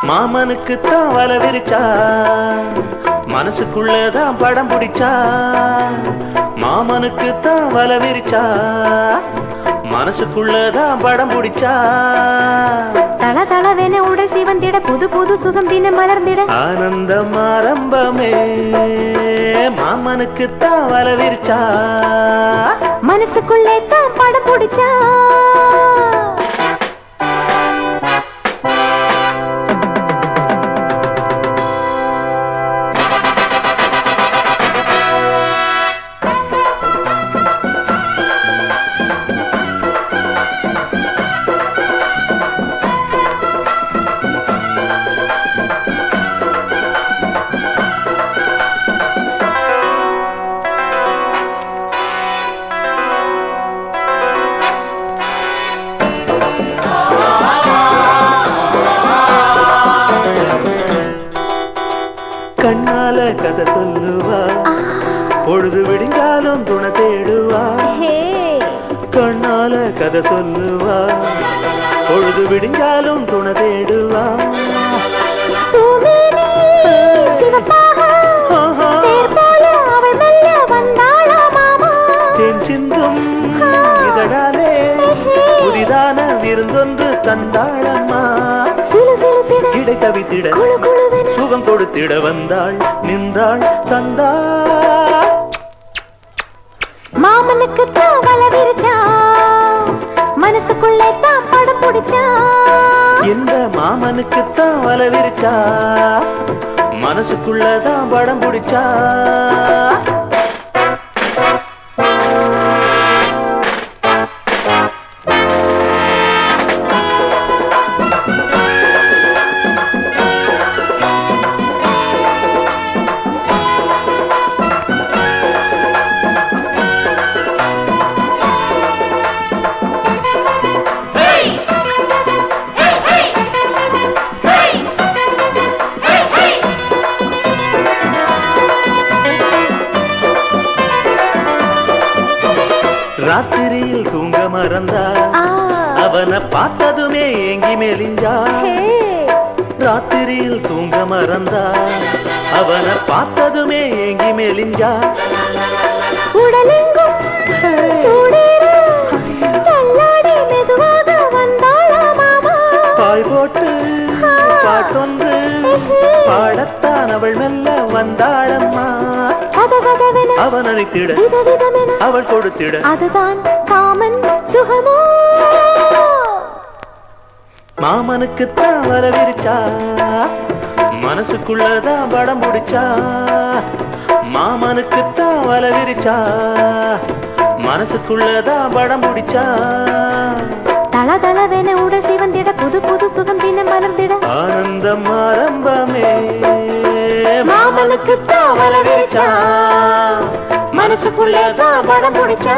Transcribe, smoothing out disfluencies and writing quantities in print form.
மாமனுக்கு தான் வல விரிச்சா, மனசுக்குள்ளதான் படம் பிடிச்சா. மாமனுக்கு தான் வல விரிச்சா, மனசுக்குள்ளதான் படம் பிடிச்சா. தள தளவென உடல் சிவந்திட புது புது சுகம் தினம் மலர்ந்திட ஆனந்தம் ஆரம்பமே. மாமனுக்கு தான் வல விரிச்சா, மனசுக்குள்ளே தான் படம் பிடிச்சா. கண்ணால கதை சொல்லுவா, பொழுது விடிஞ்சாலும் துணை தேடுவா. கண்ணால கதை சொல்லுவா, பொழுது விடிஞ்சாலும் துணை தேடுவா. தேன் சிந்தும் இதழாலே புதிதான விருந்தொன்று தந்தாளம்மா. இடை தவித்திட சுகம் கொடுத்திட வந்தாள், நின்றாள், தந்தாள். மாமனுக்கு தான் வல விரிச்சா, மனசுக்குள்ளே தான் படம் பிடிச்சா. இந்த மாமனுக்கு தான் வல விரிச்சா, மனசுக்குள்ளதான் படம் பிடிச்சா. ராத்திரியில் தூங்க மறந்தா, அவனை பார்த்ததுமே ஏங்கி மெலிஞ்சா. ராத்திரியில் தூங்க மறந்தா, அவனை பார்த்ததுமே ஏங்கி மெலிஞ்சா. உடலெங்கும் மெதுவாக வந்தாளா மாமா. பாய் போட்டு பாட்டொன்று பாடத்தான் அவள் மெல்ல வந்தாளம்மா. அவன் அழைத்திட அவள் கொடுத்திட அதுதான் காமன் சுகமோ. மாமனுக்கு தான் வர விரிச்சா, மனசுக்குள்ளதான் படம் பிடிச்சா. மாமனுக்கு தான் வர விரிச்சா, மனசுக்குள்ளதான் படம் பிடிச்சா. தள தளவென உடல் சிவந்திட புது புது சுகம் தினம் மலர்ந்திட ஆனந்தம் ஆரம்பமே. மாமனுக்கு தான் வல விரிச்சா, மனசுக்குள்ளதான் படம் பிடிச்சா.